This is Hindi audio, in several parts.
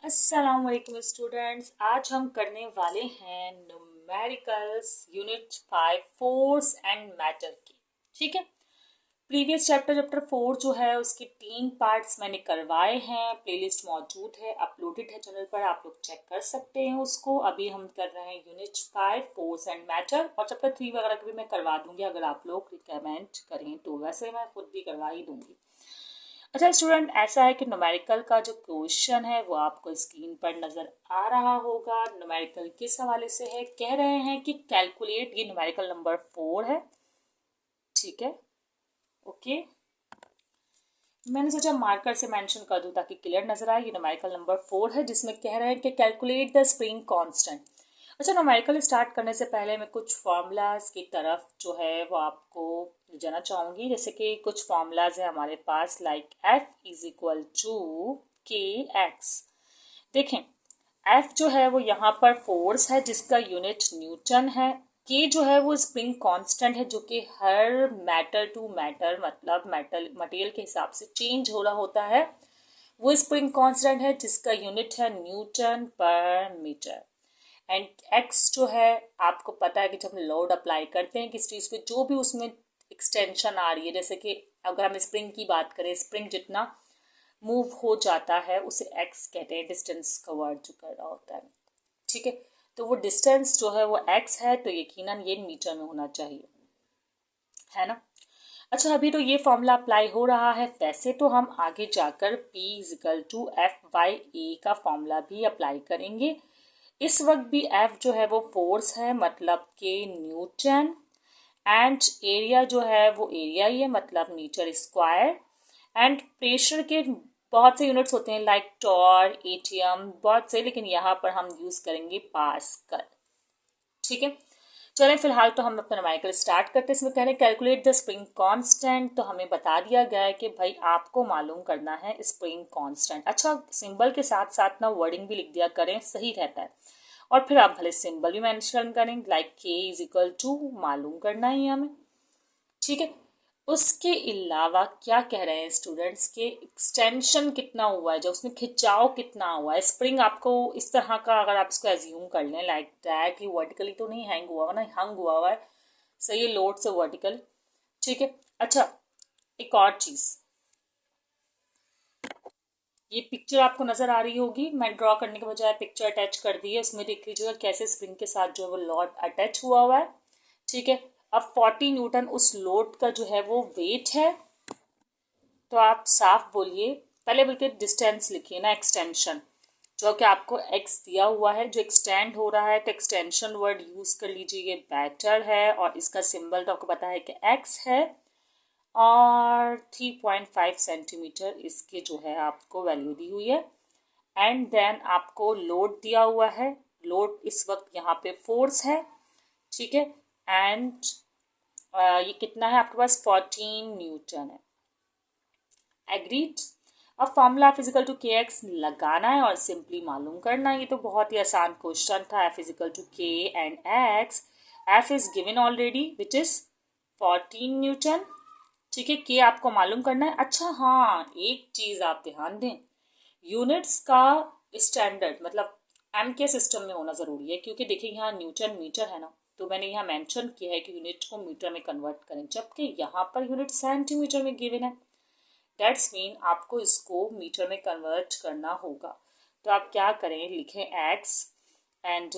अस्सलाम वालेकुम स्टूडेंट्स। आज हम करने वाले हैं numericals unit 5 force and matter की। ठीक है। प्रीवियस चैप्टर 4 जो है उसके 3 पार्ट्स मैंने करवाए हैं। प्लेलिस्ट मौजूद है, अपलोडेड है चैनल पर, आप लोग चेक कर सकते हैं उसको। अभी हम कर रहे हैं यूनिट 5 फोर्स एंड मैटर, और चैप्टर 3 वगैरह का भी मैं करवा दूंगी अगर आप लोग रिकमेंड करें तो। वैसे मैं खुद भी करवा ही दूंगी। अच्छा स्टूडेंट, ऐसा है कि न्यूमेरिकल का जो क्वेश्चन है वो आपको स्क्रीन पर नजर आ रहा होगा। न्यूमेरिकल किस हवाले से है? कह रहे हैं कि कैलकुलेट, ये न्यूमेरिकल नंबर 4 है। ठीक है, ओके। मैंने सोचा मार्कर से मेंशन कर दूं ताकि क्लियर नजर आए। ये न्यूमेरिकल नंबर 4 है जिसमें कह रहे हैं कि कैलकुलेट द स्प्रिंग कांस्टेंट। अच्छा, न्यूमेरिकल स्टार्ट करने से पहले मैं कुछ फार्मूलाज की तरफ जो है वो आपको जाना चाहूँगी। जैसे कि कुछ फार्मूलाज है हमारे पास, like F is equal to K X. देखें, एफ जो है वो यहाँ पर फोर्स है जिसका यूनिट न्यूटन है। के जो है वो स्प्रिंग कांस्टेंट है जो कि हर मैटर टू मैटर, मतलब मेटल मटेरियल के हिसाब से चेंज हो रहा होता है। वो स्प्रिंग कांस्टेंट है जिसका यूनिट है न्यूटन पर मीटर। एंड एक्स जो है, आपको पता है कि जब हम लोड अप्लाई करते हैं किस चीज़ पे, जो भी उसमें एक्सटेंशन आ रही है, जैसे कि अगर हम स्प्रिंग की बात करें, स्प्रिंग जितना मूव हो जाता है उसे एक्स कहते हैं, डिस्टेंस कवर्ड जो कर रहा होता है। ठीक है, तो वो डिस्टेंस जो है वो एक्स है, तो यकीनन ये मीटर में होना चाहिए, है ना। अच्छा, अभी तो ये फॉर्मूला अप्लाई हो रहा है। वैसे तो हम आगे जाकर P equal to F by A का फॉर्मूला भी अप्लाई करेंगे। इस वक्त भी F जो है वो फोर्स है, मतलब कि न्यूटन। एंड एरिया जो है वो एरिया ही है, मतलब मीटर स्क्वायर। एंड प्रेशर के बहुत से यूनिट्स होते हैं, लाइक टॉर, एटीएम, बहुत से, लेकिन यहाँ पर हम यूज करेंगे पास्कल। ठीक है, चलें फिलहाल तो हम अपना न्यूमेरिकल स्टार्ट करते हैं। इसमें कह रहे हैं कैलकुलेट द स्प्रिंग कांस्टेंट। तो हमें बता दिया गया है कि भाई आपको मालूम करना है स्प्रिंग कांस्टेंट। अच्छा, सिंबल के साथ साथ ना वर्डिंग भी लिख दिया करें, सही रहता है। और फिर आप भले सिंबल भी मेंशन करें, लाइक के इज इक्वल टू, मालूम करना ही हमें। ठीक है, उसके अलावा क्या कह रहे हैं स्टूडेंट्स के एक्सटेंशन कितना हुआ है, जो उसमें खिंचाव कितना हुआ है। स्प्रिंग आपको इस तरह का, अगर आप इसको एज्यूम कर लें, लाइक डायरेक्टली वर्टिकली तो नहीं हैंग हुआ ना, हंग हुआ है, सही है, लोड से वर्टिकल। ठीक है। अच्छा, एक और चीज, ये पिक्चर आपको नजर आ रही होगी, मैं ड्रॉ करने के बजाय पिक्चर अटैच कर दी है, उसमें देख लीजिएगा कैसे स्प्रिंग के साथ जो है वो लोड अटैच हुआ है। ठीक है, अब 40 न्यूटन उस लोड का जो है वो वेट है। तो आप साफ बोलिए, पहले बोलते डिस्टेंस लिखिए ना, एक्सटेंशन, जो कि आपको एक्स दिया हुआ है, जो एक्सटेंड हो रहा है, तो एक्सटेंशन वर्ड यूज कर लीजिए, ये बेटर है। और इसका सिंबल तो आपको पता है कि एक्स है। और 3.5 सेंटीमीटर इसके जो है आपको वैल्यू दी हुई है। एंड देन आपको लोड दिया हुआ है, लोड इस वक्त यहाँ पे फोर्स है। ठीक है, एंड ये कितना है आपके पास, 14 न्यूटन है। एग्रीड। अब formula physical to K x लगाना है और सिंपली मालूम करना है। ये तो बहुत ही आसान क्वेश्चन था। एफ फिजिकल टू के and x, F is given already which is 14 Newton. ठीक है, के आपको मालूम करना है। अच्छा हाँ, एक चीज आप ध्यान दें, यूनिट्स का स्टैंडर्ड मतलब एम के सिस्टम में होना जरूरी है, क्योंकि देखिए यहाँ न्यूटन मीटर है ना, तो मैंने यहाँ मेंशन किया है कि यूनिट को मीटर में कन्वर्ट करें, जबकि यहाँ पर यूनिट सेंटीमीटर में गिवन है। डेट्स मीन आपको इसको मीटर में कन्वर्ट करना होगा। तो आप क्या करें, लिखें एक्स एंड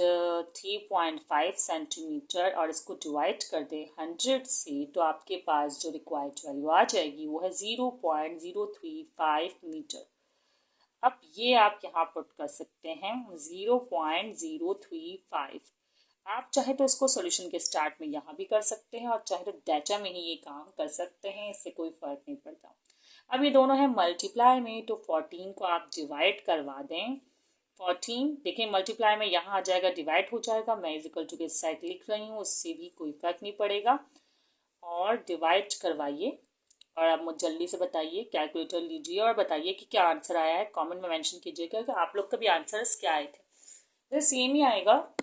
3.5 सेंटीमीटर और इसको डिवाइड कर दें 100 से, तो आपके पास जो रिक्वायर्ड वैल्यू आ जाएगी वो है 0.035 मीटर। अब ये आप यहाँ पुट कर सकते हैं 0.035। आप चाहे तो इसको सॉल्यूशन के स्टार्ट में यहाँ भी कर सकते हैं, और चाहे तो डाटा में ही ये काम कर सकते हैं, इससे कोई फर्क नहीं पड़ता। अब ये दोनों है मल्टीप्लाई में, तो 14 को आप डिवाइड करवा दें। 14 देखिए मल्टीप्लाई में यहाँ आ जाएगा, डिवाइड हो जाएगा, मैं इजिकल टू के साइड लिख रही हूँ, उससे भी कोई फर्क नहीं पड़ेगा। और डिवाइड करवाइए और अब मुझे जल्दी से बताइए, कैलकुलेटर लीजिए और बताइए कि क्या आंसर आया है। कमेंट में मेंशन कीजिएगा कि आप लोग का भी आंसर्स क्या आए थे। तो सेम ही आएगा,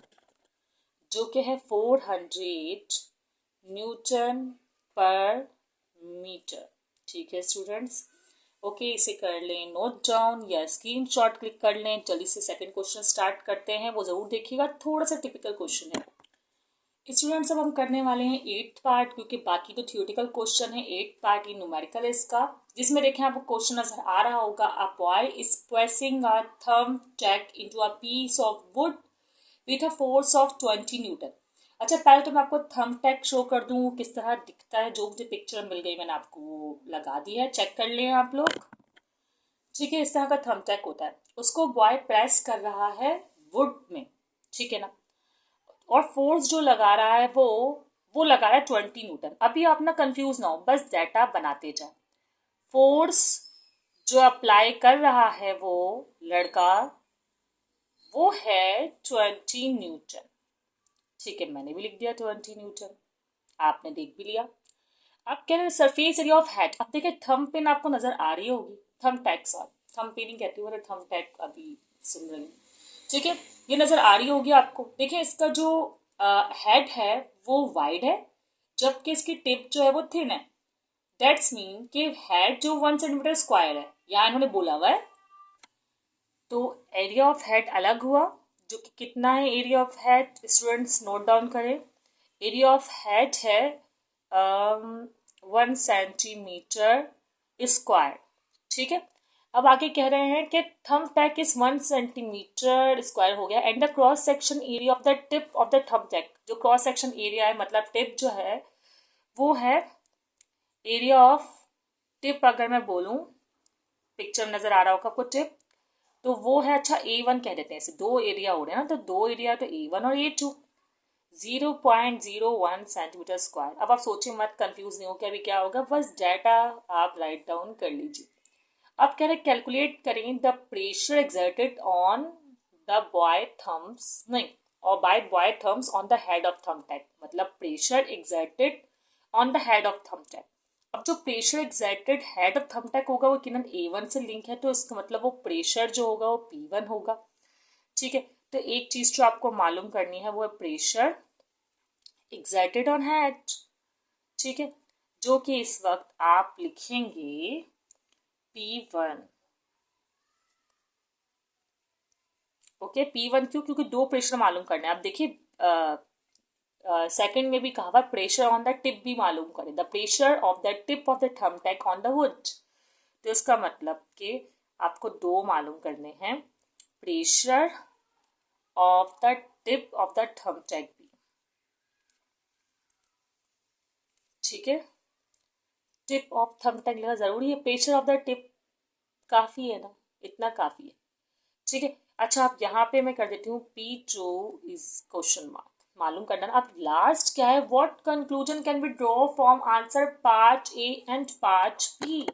जो कि है 400 न्यूटन पर मीटर। ठीक है स्टूडेंट्स, ओके, इसे कर लें नोट डाउन या स्क्रीनशॉट क्लिक कर लें। जल्दी से सेकंड क्वेश्चन स्टार्ट करते हैं, वो ज़रूर देखिएगा, थोड़ा सा टिपिकल क्वेश्चन है। स्टूडेंट्स अब हम करने वाले हैं 8th पार्ट, क्योंकि बाकी तो थियोरेटिकल क्वेश्चन है। 8th पार्ट ये न्यूमेरिकल है इसका, जिसमें देखें आपको क्वेश्चन नजर आ रहा होगा। A boy is pressing a thumbtack into a piece of wood with a force of 20 newton. अच्छा, पहले तो मैं आपको थंब टैक शो कर दूं किस तरह दिखता है। जो मुझे पिक्चर मिल गई मैंने आपको वो लगा दी है, चेक कर लें आप लोग। ठीक है, इस तरह का थंब टैक होता है। उसको बॉय प्रेस कर रहा है वुड में, ठीक है ना, और फोर्स जो लगा रहा है वो लगा रहा है 20 न्यूटन। अभी आप ना कंफ्यूज ना हो, बस डाटा बनाते जाए। फोर्स जो अप्लाई कर रहा है वो लड़का, वो है 20 न्यूटन। ठीक है, मैंने भी लिख दिया 20 न्यूटन, आपने देख भी लिया। आप कह रहे हैं सरफेस एरिया ऑफ हेड। अब देखिए थंब पिन आपको नजर आ रही होगी, thumb tag, sorry thumb pin ही कहती हूँ, थंब टैग अभी सुन रही हूँ। ठीक है, ये नजर आ रही होगी आपको। देखिए इसका जो हेड है वो वाइड है, जबकि इसकी टिप जो है वो थिन है। दैट्स मीन कि हेड जो 1 सेंटीमीटर स्क्वायर है, यहाँ इन्होंने बोला हुआ है, तो एरिया ऑफ हेड अलग हुआ, जो कि कितना है area of head, students note down करें। एरिया ऑफ हेड है 1 सेंटीमीटर स्क्वायर। ठीक है, अब आगे कह रहे हैं कि thumb tack is 1 centimetre square हो गया, and the cross section area of the tip of the thumb tack. जो क्रॉस सेक्शन एरिया है, मतलब टिप जो है, वो है एरिया ऑफ टिप। अगर मैं बोलूं, पिक्चर नजर आ रहा होगा आपको टिप, तो वो है, अच्छा A1 कह देते हैं इसे, दो एरिया हो रहे हैं ना, तो दो एरिया तो A1 और A2। 0.01 centimetre square. अब आप सोचिए मत, कंफ्यूज नहीं हो कि अभी क्या होगा, बस डाटा आप राइट डाउन कर लीजिए। अब कह रहे कैलकुलेट करें the pressure exerted on the boy thumbs, नहीं, और by boy thumbs on the head of thumb tag, मतलब pressure exerted on the head of thumb tag. अब जो pressure exerted head of thumb tag होगा वो किरण A1 से लिंक है, तो इसका मतलब वो प्रेशर जो होगा वो P1 होगा। ठीक है, तो एक चीज जो आपको मालूम करनी है वो है प्रेशर एक्सर्टेड ऑन हेड। ठीक है, जो कि इस वक्त आप लिखेंगे P1। ओके, P1 क्यों? क्योंकि दो प्रेशर मालूम करने हैं। आप देखिए सेकंड में भी कहा हुआ प्रेशर ऑन द टिप भी मालूम करें, the pressure of the tip of the thumb tag on the wood. तो इसका मतलब कि आपको दो मालूम करने हैं, pressure of the tip of the thumb tag भी। ठीक है, टिप ऑफ थंब टैग लेना जरूरी है, प्रेशर ऑफ द टिप काफी है ना, इतना काफी है। ठीक है, अच्छा आप यहाँ पे मैं कर देती हूँ P2 इज क्वेश्चन मार्क, मालूम करना ना। अब लास्ट क्या है, what conclusion can be draw from answer part A and part B.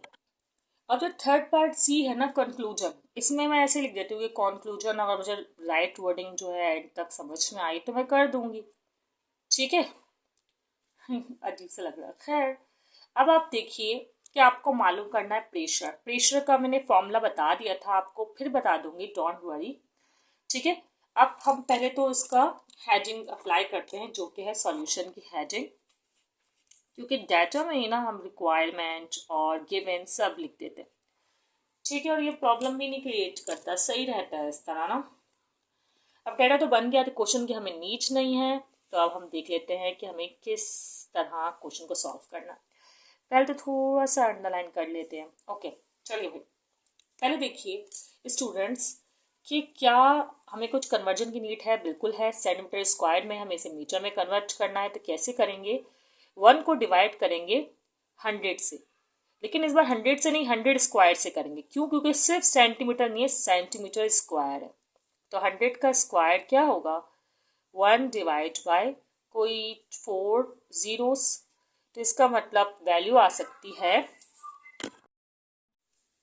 अब जो थर्ड पार्ट सी है ना, कंक्लूजन, इसमें मैं ऐसे लिख देती हूँ कि कंक्लूजन, अगर मुझे राइट वर्डिंग जो है एंड तक समझ में आई तो मैं कर दूंगी। ठीक है अजीब सा लग रहा है, खैर। अब आप देखिए कि आपको मालूम करना है प्रेशर। प्रेशर का मैंने फॉर्मूला बता दिया था आपको, फिर बता दूंगी, डोंट वरी। ठीक है, अब हम पहले तो इसका हेडिंग अप्लाई करते हैं, जो कि है सॉल्यूशन की हेडिंग, क्योंकि डाटा में ना हम रिक्वायरमेंट और गिवन सब लिख देते हैं। ठीक है, और ये प्रॉब्लम भी नहीं क्रिएट करता, सही रहता है इस तरह ना। अब डाटा तो बन गया, तो क्वेश्चन की हमें नीड नहीं है, तो अब हम देख लेते हैं कि हमें किस तरह क्वेश्चन को सॉल्व करना है। पहले तो थोड़ा सा अंडरलाइन कर लेते हैं। ओके, चलिए भाई, पहले देखिए स्टूडेंट्स कि क्या हमें कुछ कन्वर्जन की नीड है। बिल्कुल है, सेंटीमीटर स्क्वायर में हमें इसे मीटर में कन्वर्ट करना है, तो कैसे करेंगे, 1 को डिवाइड करेंगे 100 से, लेकिन इस बार 100 से नहीं, 100 स्क्वायर से करेंगे। क्यों? क्योंकि सिर्फ सेंटीमीटर नहीं है, सेंटीमीटर स्क्वायर है, तो 100 का स्क्वायर क्या होगा, 1 डिवाइड बाय कोई 4 जीरोस, तो इसका मतलब वैल्यू आ सकती है।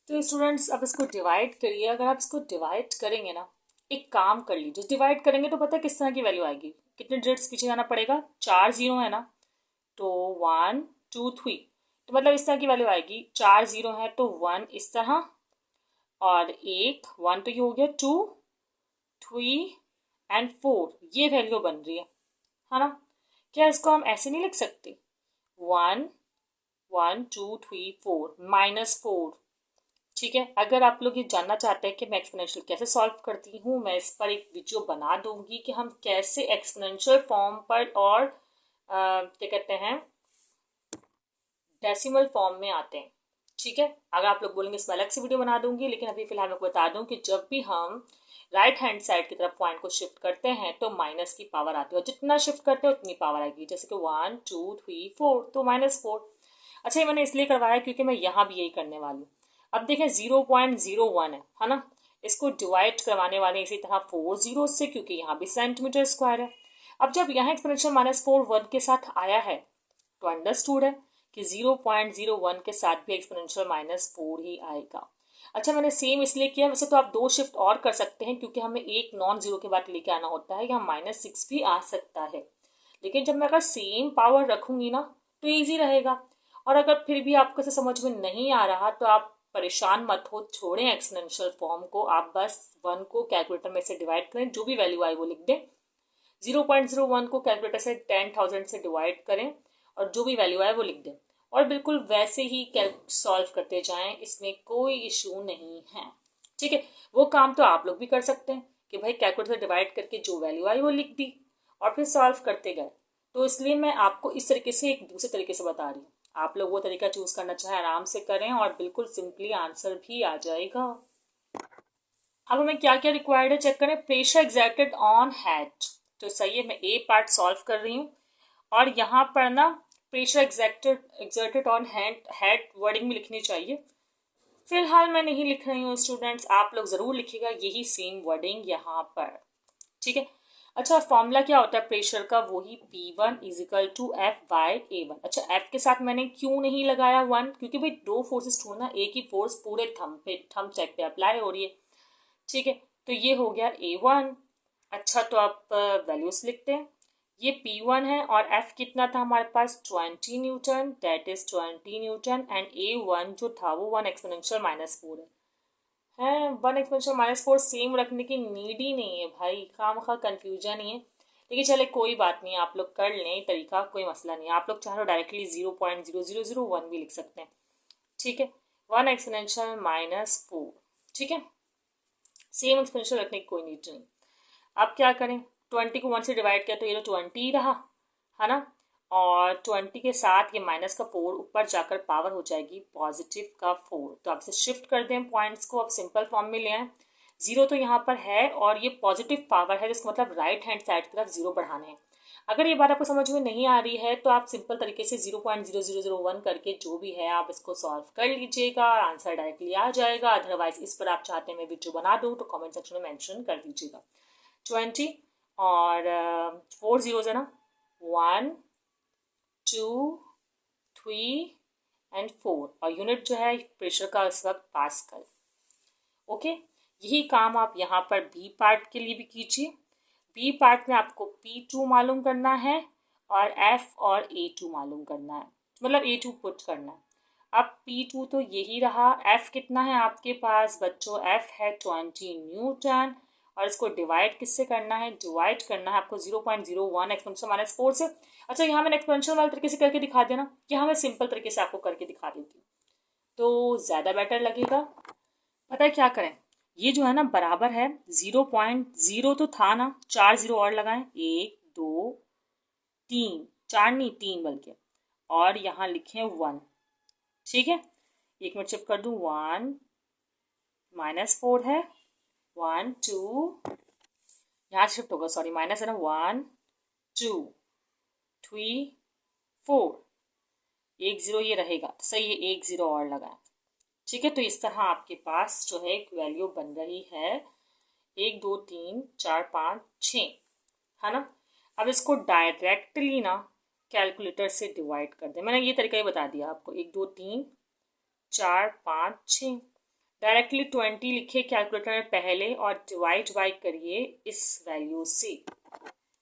तो स्टूडेंट्स अब इसको डिवाइड करिए। अगर आप इसको डिवाइड करेंगे ना, एक काम कर लीजिए, डिवाइड करेंगे तो पता है किस तरह की वैल्यू आएगी, कितने डिजिट्स पीछे जाना पड़ेगा, 4 जीरो है ना, तो 1 2 3, तो मतलब इस तरह की वैल्यू आएगी। 4 जीरो है तो 1 इस तरह, और एक 1 तो ये हो गया, 2 3 एंड 4, ये वैल्यू बन रही है ना। क्या इसको हम ऐसे नहीं लिख सकते, 1 1 2 3 4 -4, ठीक है। अगर आप लोग ये जानना चाहते हैं कि मैं एक्सपोनेंशियल कैसे सॉल्व करती हूँ, मैं इस पर एक वीडियो बना दूंगी कि हम कैसे एक्सपोनेंशियल फॉर्म पर और क्या कहते हैं डेसिमल फॉर्म में आते हैं। ठीक है। अगर आप लोग बोलेंगे इस पर अलग से वीडियो बना दूंगी, लेकिन अभी फिलहाल मैं बता दूं कि जब भी हम राइट हैंड साइड की तरफ पॉइंट को शिफ्ट करते हैं तो माइनस की पावर आती है, और जितना शिफ्ट करते हैं उतनी पावर आएगी। जैसे कि 1 2 3 4 तो -4। अच्छा, ये मैंने इसलिए करवाया क्योंकि मैं यहाँ भी यही करने वाली हूँ। अब देखें 0.01 है ना, इसको डिवाइड करवाने वाले इसी तरह 4 जीरो से, क्योंकि यहाँ भी सेंटीमीटर स्क्वायर है। अब जब यहाँ एक्सपोनेंशियल -4 1 के साथ आया है तो अंडरस्टूड है कि 0.01 के साथ भी एक्सपोनेंशियल -4 ही आएगा। अच्छा, मैंने सेम इसलिए किया, वैसे तो आप 2 शिफ्ट और कर सकते हैं क्योंकि हमें एक नॉन जीरो के बाद लेके आना होता है, यहाँ -6 भी आ सकता है। लेकिन जब मैं अगर सेम पावर रखूंगी ना तो ईजी रहेगा। और अगर फिर भी आपको इसे समझ में नहीं आ रहा तो आप परेशान मत हो, छोड़ें एक्सपोनेंशियल फॉर्म को, आप बस 1 को कैलकुलेटर में से डिवाइड करें, जो भी वैल्यू आई वो लिख दें। 0.01 को कैलकुलेटर से 10,000 से डिवाइड करें और जो भी वैल्यू आए वो लिख दें, और बिल्कुल वैसे ही सॉल्व करते जाएं, इसमें कोई इशू नहीं है। ठीक है। वो काम तो आप लोग भी कर सकते हैं कि भाई कैलकुलेटर से डिवाइड करके जो वैल्यू आई वो लिख दी और फिर सॉल्व करते गए। तो इसलिए मैं आपको इस तरीके से एक दूसरे तरीके से बता रही हूँ। आप लोग वो तरीका चूज करना चाहे आराम से करें और बिल्कुल सिंपली आंसर भी आ जाएगा। अब हमें क्या क्या रिक्वायर्ड है चेक करें। प्रेशर एग्जर्टेड ऑन हेड, तो सही है, मैं ए पार्ट सॉल्व कर रही हूँ। और यहाँ पर ना pressure exerted on head wording में लिखनी चाहिए। फिलहाल मैं नहीं लिख रही हूँ स्टूडेंट्स, आप लोग जरूर लिखिएगा यही सेम वर्डिंग यहाँ पर। ठीक है। अच्छा, फॉर्मूला क्या होता है प्रेशर का, वही P1 = F/A1। अच्छा, F के साथ मैंने क्यों नहीं लगाया 1, क्योंकि भाई दो फोर्सेस ढूंढना, एक ही फोर्स पूरे थंब चेक पे अप्लाई हो रही है। ठीक है, तो ये हो गया A1। अच्छा, तो आप वैल्यूज लिखते हैं। ये P1 है और F कितना था हमारे पास 20 Newton, that is 20 Newton. And A1 जो था वो 1 एक्सपोनेंशियल -4 है। 1 एक्सपोनेंशियल -4 सेम रखने की नीड ही नहीं है भाई, खामखा कंफ्यूजन ही है। लेकिन चले कोई बात नहीं, आप लोग कर लें तरीका, कोई मसला नहीं है। आप लोग चाहे डायरेक्टली 0.0001 भी लिख सकते हैं। ठीक है, 1 एक्सपोनेंशियल -4। ठीक है, सेम एक्सपोनेंशियल रखने की कोई नीड नहीं। अब क्या करें, 20 को 1 से डिवाइड किया तो ये तो 20 ही रहा है ना, और 20 के साथ ये माइनस का 4 ऊपर जाकर पावर हो जाएगी पॉजिटिव का 4। तो आप इसे शिफ्ट कर दें पॉइंट्स को, अब सिंपल फॉर्म में ले आए। 0 तो यहाँ पर है और ये पॉजिटिव पावर है, जिसका मतलब राइट हैंड साइड की तरफ 0 बढ़ाने हैं। अगर ये बात आपको समझ में नहीं आ रही है तो आप सिंपल तरीके से 0.0001 करके जो भी है आप इसको सॉल्व कर लीजिएगा, आंसर डायरेक्टली आ जाएगा। अदरवाइज इस पर आप चाहते हैं मैं वीडियो बना दूँ तो कमेंट सेक्शन में मेंशन कर दीजिएगा। 20 और 4 जीरोज है ना, 1 2 3 एंड 4, और यूनिट जो है प्रेशर का इस वक्त पास्कल। ओके, यही काम आप यहाँ पर बी पार्ट के लिए भी कीजिए। बी पार्ट में आपको P2 मालूम करना है और F और A2 मालूम करना है, मतलब A2 पुट करना है। अब P2 तो यही रहा, F कितना है आपके पास बच्चों, F है 20 न्यूटन, और इसको डिवाइड किससे करना है, डिवाइड करना है आपको 0.01 एक्सपोनेंशियल -4 से। अच्छा, यहाँ मैंने एक्सपोनेंशियल वाले तरीके से करके दिखा दिया ना, यहाँ मैं सिंपल तरीके से आपको करके दिखा देती हूँ तो ज़्यादा बेटर लगेगा। पता है क्या करें, ये जो है ना बराबर है 0.0 तो था ना, 4 जीरो और लगाएं, 1 2 3, 4 नहीं 3 बल्कि, और यहाँ लिखें 1। ठीक है, एक मिनट शिफ्ट कर दूं, 1 -4 है, 1 2, यहाँ शिफ्ट होगा, सॉरी माइनस है ना, 1 2 3 4, 1 0 ये रहेगा, सही है, 1 0 और लगाएं। ठीक है, तो इस तरह आपके पास जो है एक वैल्यू बन रही है 1 2 3 4 5 6, है ना। अब इसको डायरेक्टली ना कैलकुलेटर से डिवाइड कर दें, मैंने ये तरीका ही बता दिया आपको, 1 2 3 4 5 6, डायरेक्टली 20 लिखे कैलकुलेटर में पहले और डिवाइड बाई करिए इस वैल्यू से।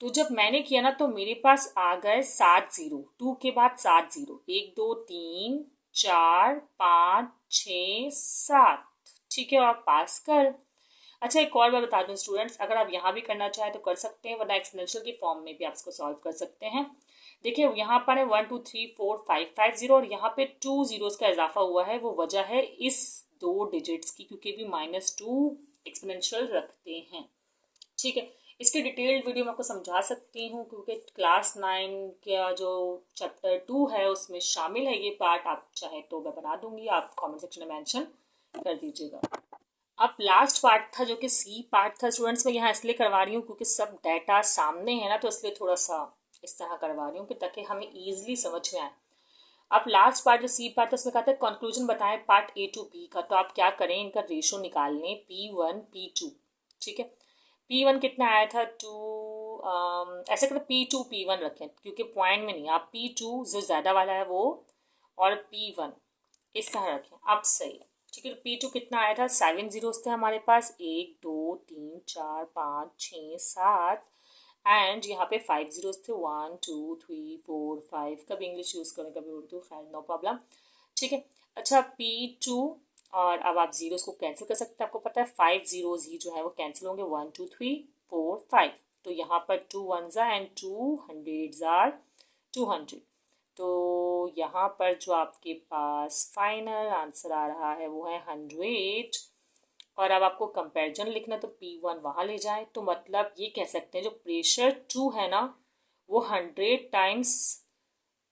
तो जब मैंने किया ना तो मेरे पास आ गए 7 जीरो, 2 के बाद 7 जीरो, 1 2 3 4 5 6 7। ठीक है, और पास कर। अच्छा, एक और बात बता दूं स्टूडेंट्स, अगर आप यहाँ भी करना चाहें तो कर सकते हैं, वरना एक्सपोनेंशियल की फॉर्म में भी आप इसको सॉल्व कर सकते हैं। देखिए यहाँ पर है 1 2 3 4 5 5 0, और यहाँ पे 2 जीरोस का इजाफा हुआ है, वो वजह है इस 2 डिजिट्स की, क्योंकि भी -2 एक्सपोनेंशियल रखते हैं। ठीक है, इसकी डिटेल्ड वीडियो मैं आपको समझा सकती हूँ, क्योंकि क्लास 9 का जो चैप्टर 2 है उसमें शामिल है ये पार्ट। आप चाहे तो मैं बना दूंगी, आप कमेंट सेक्शन में मेंशन कर दीजिएगा। अब लास्ट पार्ट था जो कि सी पार्ट था स्टूडेंट्स, मैं यहाँ इसलिए करवा रही हूँ क्योंकि सब डाटा सामने है ना, तो इसलिए थोड़ा सा इस तरह करवा रही हूँ कि ताकि हमें ईजिली समझ में आए। अब लास्ट पार्ट जो सी पार्ट था उसमें कहा था कंक्लूजन बताएं पार्ट A to B का। तो आप क्या करें, इनका रेशो निकाल लें P1 P2। ठीक है, P1 कितना आया था 2, ऐसे करते P2 P1 रखें, क्योंकि पॉइंट में नहीं, आप P2 जो ज़्यादा वाला है वो और P1 इस तरह रखें। अब सही है। ठीक है, तो P2 कितना आया था, 7 जीरोस थे हमारे पास, 1 2 3 4 5 6 7, एंड यहाँ पे 5 जीरोस थे, 1 2 3 4 5। कभी इंग्लिश यूज़ करें कभी उर्दू, खैर नो प्रॉब्लम। ठीक है, अच्छा P2, और अब आप जीरोस को कैंसिल कर सकते हैं, आपको पता है 5 जीरोस ही जो है वो कैंसिल होंगे, 1 2 3 4 5। तो यहाँ पर 2 1s एंड 2 हंड्रेड्स आर 200। तो यहाँ पर जो आपके पास फाइनल आंसर आ रहा है वो है 100। और अब आपको कंपैरिजन लिखना, तो P1 वहाँ ले जाएं, तो मतलब ये कह सकते हैं जो प्रेशर 2 है ना वो 100 टाइम्स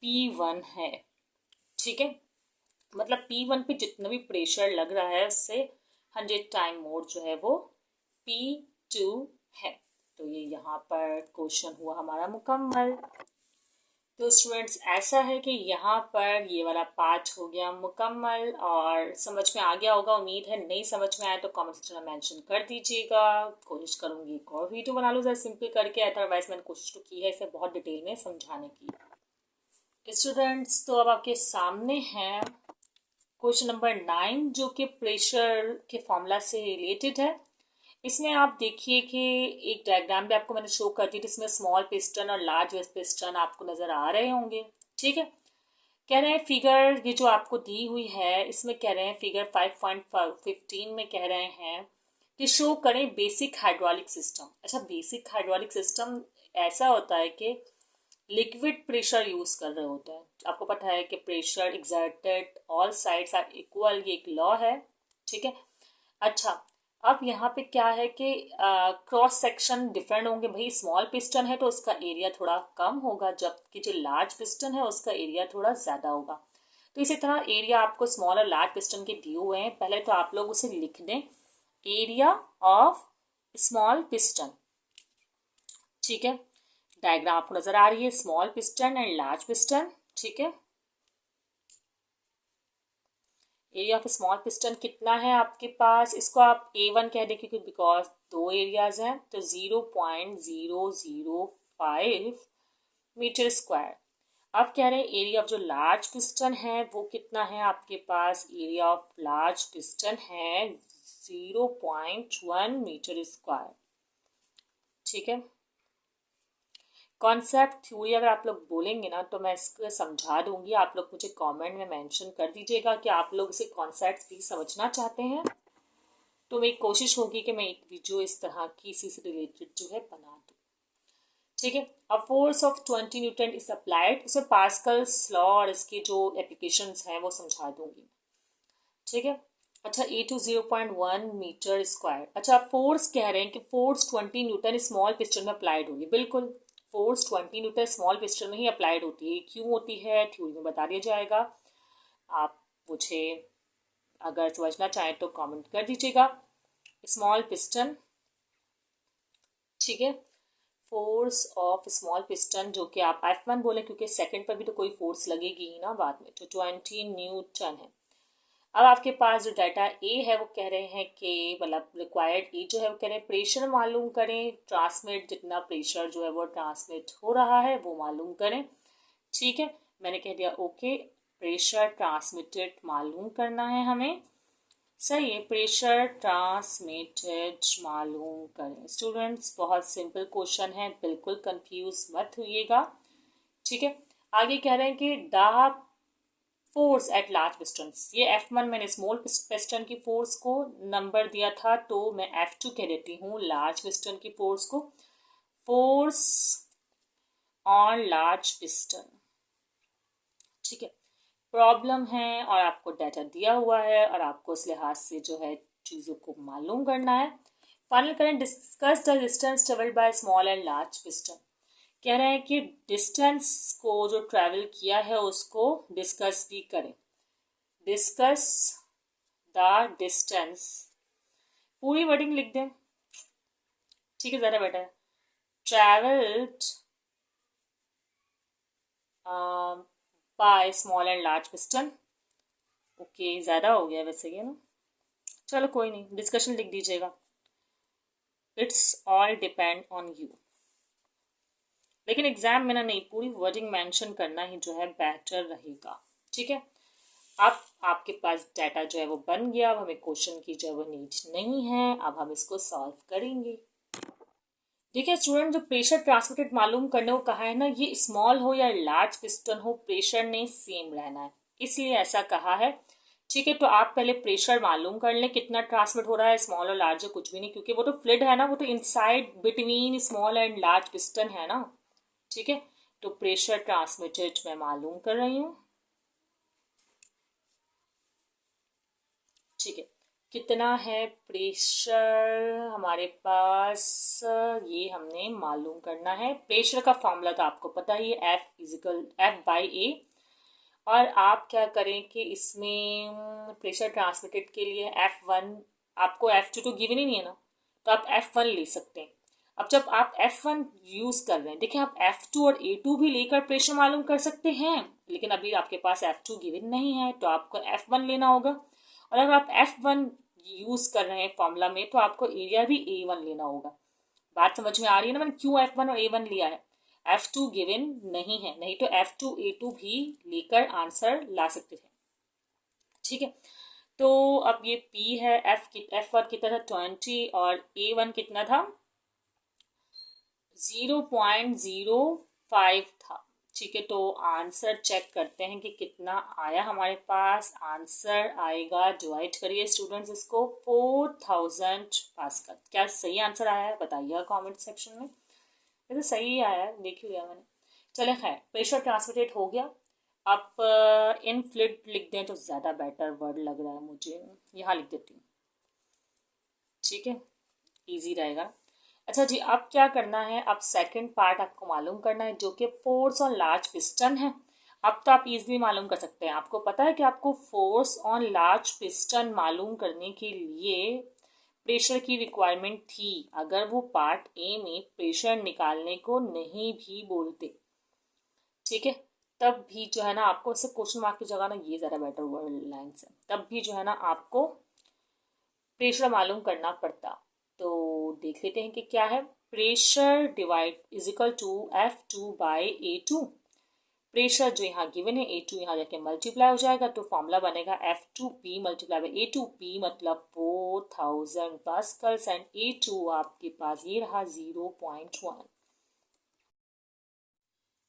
P1 है। ठीक है, मतलब P1 पे जितना भी प्रेशर लग रहा है उससे 100 टाइम मोर जो है वो P2 है। तो ये यहाँ पर क्वेश्चन हुआ हमारा मुकम्मल। तो स्टूडेंट्स ऐसा है कि यहाँ पर ये वाला पार्ट हो गया मुकम्मल, और समझ में आ गया होगा उम्मीद है। नहीं समझ में आया तो कमेंट सेक्शन में मेंशन कर दीजिएगा। कोशिश करूँगी एक और वीडियो बना लूँ ज़रा सिंपल करके, अदरवाइज मैंने कोशिश तो की है इसे बहुत डिटेल में समझाने की। स्टूडेंट्स तो अब आपके सामने है क्वेश्चन नंबर 9 जो कि प्रेशर के फॉर्मूला से रिलेटेड है। इसमें आप देखिए कि एक डायग्राम भी आपको मैंने शो कर दी, जिसमें स्मॉल पिस्टन और लार्ज पिस्टन आपको नजर आ रहे होंगे। ठीक है, कह रहे हैं फिगर ये जो आपको दी हुई है इसमें कह रहे हैं फिगर 5.15 में कह रहे हैं कि शो करें बेसिक हाइड्रोलिक सिस्टम। अच्छा, बेसिक हाइड्रोलिक सिस्टम ऐसा होता है कि लिक्विड प्रेशर यूज कर रहे होते हैं। आपको पता है कि pressure exerted all sides are equal, ये एक लॉ है। ठीक है, अच्छा अब यहाँ पे क्या है कि क्रॉस सेक्शन डिफरेंट होंगे। भाई स्मॉल पिस्टन है तो उसका एरिया थोड़ा कम होगा, जबकि जो लार्ज पिस्टन है उसका एरिया थोड़ा ज़्यादा होगा। तो इसी तरह एरिया आपको स्मॉल और लार्ज पिस्टन के दिए हुए हैं, पहले तो आप लोग उसे लिख दें, एरिया ऑफ स्मॉल पिस्टन। ठीक है, डायग्राम आपको नजर आ रही है, small piston and large piston. ठीक है, एरिया ऑफ स्मॉल पिस्टन कितना है आपके पास, इसको आप A1 कह दें क्योंकि बिकॉज 2 एरियाज हैं, तो 0.005 मीटर स्क्वायर। अब कह रहे हैं एरिया ऑफ जो लार्ज पिस्टन है वो कितना है आपके पास, एरिया ऑफ लार्ज पिस्टन है 0.1 मीटर स्क्वायर। ठीक है, कॉन्सेप्ट थ्योरी अगर आप लोग बोलेंगे ना तो मैं इसको समझा दूंगी, आप लोग मुझे कमेंट में मेंशन कर दीजिएगा कि आप लोग इसे कॉन्सेप्ट भी समझना चाहते हैं, तो मेरी कोशिश होगी कि मैं एक वीडियो इस तरह की इसी से रिलेटेड जो है बना दूँ। ठीक है, अब force of 20 Newton is applied, उसमें पास्कल्स लॉ और इसके जो एप्लीकेशंस हैं वो समझा दूंगी। ठीक है, अच्छा A2 0.1 मीटर स्क्वायर। अच्छा फोर्स कह रहे हैं कि फोर्स 20 न्यूटन स्मॉल पिस्टन में अप्लाइड होगी। बिल्कुल, फोर्स 20 न्यूटन स्मॉल पिस्टन में ही अप्लाइड होती है। क्यों होती है थ्योरी में बता दिया जाएगा, आप मुझे अगर समझना चाहें तो कमेंट कर दीजिएगा। स्मॉल पिस्टन, ठीक है, फोर्स ऑफ स्मॉल पिस्टन जो कि आप F1 बोले क्योंकि सेकंड पर भी तो कोई फोर्स लगेगी ही ना बाद में, तो 20 न्यूटन है। अब आपके पास जो डाटा ए है वो कह रहे हैं कि मतलब रिक्वायर्ड ए जो है वो कह रहे हैं प्रेशर मालूम करें, ट्रांसमिट जितना प्रेशर जो है वो ट्रांसमिट हो रहा है वो मालूम करें। ठीक है, मैंने कह दिया ओके, प्रेशर ट्रांसमिटेड मालूम करना है हमें। सही है, प्रेशर ट्रांसमिटेड मालूम करें। स्टूडेंट्स बहुत सिंपल क्वेश्चन है, बिल्कुल कंफ्यूज मत होइएगा। ठीक है, आगे कह रहे हैं कि the force at large piston, ये F1 मैंने स्मॉल पिस्टन की फोर्स को नंबर दिया था, तो मैं F2 कह देती हूँ लार्ज पिस्टन की फोर्स को। फोर्स ऑन लार्ज पिस्टन, ठीक है, प्रॉब्लम है और आपको डाटा दिया हुआ है और आपको उस लिहाज से जो है चीज़ों को मालूम करना है। फाइनल करें, discuss the distance travelled by small and large piston. कह रहे हैं कि डिस्टेंस को जो ट्रैवल किया है उसको डिस्कस भी करें। डिस्कस द डिस्टेंस, पूरी वर्डिंग लिख दें, ठीक है, ज़्यादा बेटर है। Travelled by small and large piston, okay, ज़्यादा हो गया वैसे ये ना, चलो कोई नहीं, डिस्कशन लिख दीजिएगा। It's all depend on you, लेकिन एग्जाम में ना नहीं, पूरी वर्डिंग मेंशन करना ही जो है बेटर रहेगा, ठीक है। अब आपके पास डाटा जो है वो बन गया, अब हमें क्वेश्चन की जो है वो नीड नहीं है, अब हम इसको सॉल्व करेंगे। देखिए स्टूडेंट, जो प्रेशर ट्रांसमिटेड मालूम करने को कहा है ना, ये स्मॉल हो या लार्ज पिस्टन हो, प्रेशर ने सेम रहना है, इसलिए ऐसा कहा है, ठीक है। तो आप पहले प्रेशर मालूम कर लें कितना ट्रांसमिट हो रहा है, स्मॉल और लार्ज है कुछ भी नहीं, क्योंकि वो तो फ्लूइड है ना, वो तो inside between small and large piston है ना, ठीक है। तो प्रेशर ट्रांसमिटेड मैं मालूम कर रही हूँ, ठीक है। कितना है प्रेशर हमारे पास, ये हमने मालूम करना है। प्रेशर का फॉर्मूला तो आपको पता ही है, F/A। और आप क्या करें कि इसमें प्रेशर ट्रांसमिटेड के लिए F1, आपको F2 तो गिवन ही नहीं है ना, तो आप F1 ले सकते हैं। अब जब आप F1 यूज़ कर रहे हैं, देखिए आप F2 और A2 भी लेकर प्रेशर मालूम कर सकते हैं, लेकिन अभी आपके पास F2 गिवन नहीं है, तो आपको F1 लेना होगा। और अगर आप F1 यूज़ कर रहे हैं फॉर्मूला में, तो आपको एरिया भी A1 लेना होगा। बात समझ में आ रही है ना, मैंने क्यों F1 और A1 लिया है। F2 गिवन नहीं है, नहीं तो F2 A2 भी लेकर आंसर ला सकते थे, ठीक है। तो अब ये P है, F1 कितना था 20 और A1 कितना था 0.05 था, ठीक है। तो आंसर चेक करते हैं कि कितना आया हमारे पास। आंसर आएगा, डिवाइड करिए स्टूडेंट्स इसको, 4000 पास्कल। क्या सही आंसर आया है बताइएगा कमेंट सेक्शन में। वैसे सही आया है, देख लिया मैंने। चले खैर, प्रेशर ट्रांसमिटेड हो गया। अब इन फ्लूइड लिख दें तो ज़्यादा बेटर वर्ड लग रहा है मुझे, यहाँ लिख देती हूँ, ठीक है, इजी रहेगा। अच्छा जी, अब क्या करना है, अब सेकंड पार्ट आपको मालूम करना है, जो कि फोर्स ऑन लार्ज पिस्टन है। अब तो आप इजीली मालूम कर सकते हैं, आपको पता है कि आपको फोर्स ऑन लार्ज पिस्टन मालूम करने के लिए प्रेशर की रिक्वायरमेंट थी, अगर वो पार्ट ए में प्रेशर निकालने को नहीं भी बोलते, ठीक है। तब भी जो है ना आपको, इससे क्वेश्चन मार्क की जगह ना ये ज़्यादा बेटर वर्ड लाइन है, तब भी जो है ना आपको प्रेशर मालूम करना पड़ता। तो देख लेते हैं कि क्या है। Pressure divide is equal to F2/A2। Pressure जो यहाँ गिवन है A2 यहाँ जाके मल्टीप्लाई हो जाएगा, तो फॉर्मूला बनेगा F2P मल्टीप्लाई बाई A2P, मतलब 4000 पास्कल्स, एंड A2 आपके पास ये रहा 0.1,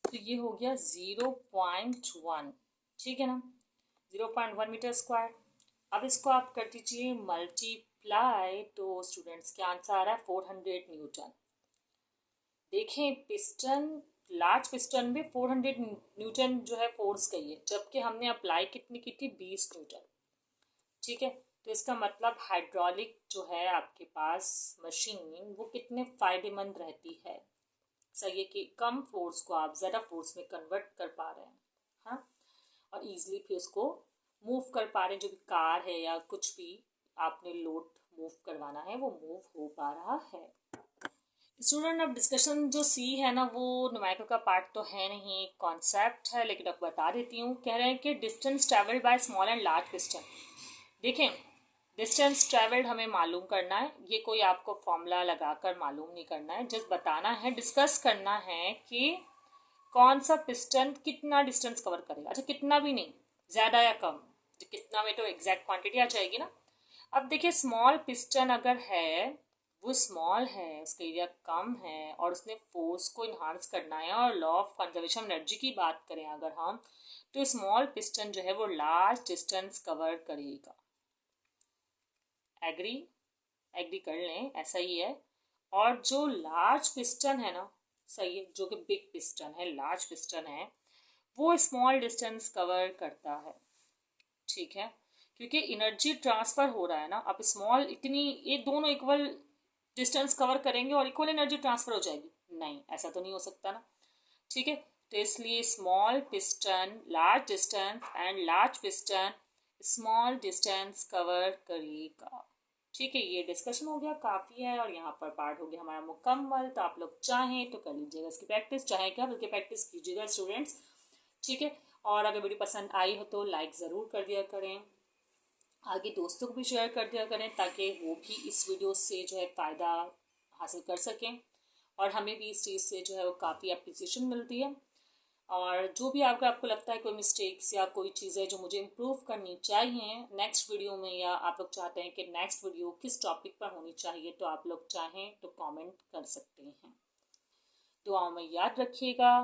तो ये हो गया 0.1, ठीक है ना, 0.1 मीटर स्क्वायर। अब इसको आप कर दीजिए मल्टीप्लाई, तो स्टूडेंट्स क्या आंसर आ रहा है 400 न्यूटन। देखें पिस्टन, लार्ज पिस्टन में 400 न्यूटन जो है फोर्स का ही है, जबकि हमने अप्लाई कितनी की थी 20 न्यूटन, ठीक है। तो इसका मतलब हाइड्रोलिक जो है आपके पास मशीन, वो कितने फायदेमंद रहती है, सही है कि कम फोर्स को आप ज़्यादा फोर्स में कन्वर्ट कर पा रहे हैं, हाँ, और ईजिली फिर उसको मूव कर पा रहे हैं। जो भी कार है या कुछ भी आपने लोड मूव करवाना है, वो मूव हो पा रहा है। स्टूडेंट, अब डिस्कशन जो सी है ना, वो न्यूमेरिकल का पार्ट तो है नहीं, कॉन्सेप्ट है, लेकिन अब बता देती हूँ। कह रहे हैं कि distance travelled by small and large piston. देखें, डिस्टेंस ट्रेवल्ड हमें मालूम करना है, ये कोई आपको फॉर्मूला लगाकर मालूम नहीं करना है, जस्ट बताना है, डिस्कस करना है कि कौन सा पिस्टन कितना डिस्टेंस कवर करेगा। अच्छा, कितना भी नहीं, ज़्यादा या कम, तो कितना में तो एग्जैक्ट क्वांटिटी आ जाएगी ना। अब देखिए, स्मॉल पिस्टन अगर है, वो स्मॉल है, उसका एरिया कम है, और उसने फोर्स को इन्हांस करना है, और लॉ ऑफ कंजर्वेशन एनर्जी की बात करें अगर हम, तो स्मॉल पिस्टन जो है वो लार्ज डिस्टेंस कवर करेगा। एग्री एग्री कर लें, ऐसा ही है। और जो लार्ज पिस्टन है ना, सही है, जो कि बिग पिस्टन है, लार्ज पिस्टन है, वो स्मॉल डिस्टेंस कवर करता है, ठीक है, क्योंकि एनर्जी ट्रांसफर हो रहा है ना। अब स्मॉल इतनी, ये दोनों इक्वल डिस्टेंस कवर करेंगे और इक्वल एनर्जी ट्रांसफर हो जाएगी? नहीं, ऐसा तो नहीं हो सकता ना, ठीक है। तो इसलिए small piston large distance and large piston small distance cover करेगा, ठीक है। ये डिस्कशन हो गया, काफ़ी है, और यहाँ पर पार्ट हो गया हमारा मुकम्मल। तो आप लोग चाहें तो कर लीजिएगा इसकी प्रैक्टिस, चाहें क्या बल्कि प्रैक्टिस कीजिएगा स्टूडेंट्स, ठीक है। और अगर वीडियो पसंद आई हो तो लाइक ज़रूर कर दिया करें, आगे दोस्तों को भी शेयर कर दिया करें, ताकि वो भी इस वीडियो से जो है फ़ायदा हासिल कर सकें, और हमें भी इस चीज़ से जो है वो काफ़ी अप्रिसिएशन मिलती है। और जो भी आपको लगता है कोई मिस्टेक्स या कोई चीज़ें जो मुझे इम्प्रूव करनी चाहिए नेक्स्ट वीडियो में, या आप लोग चाहते हैं कि नेक्स्ट वीडियो किस टॉपिक पर होनी चाहिए, तो आप लोग चाहें तो कमेंट कर सकते हैं। दुआओं में याद रखिएगा।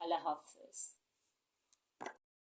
अल्लाह हाफ़िज़।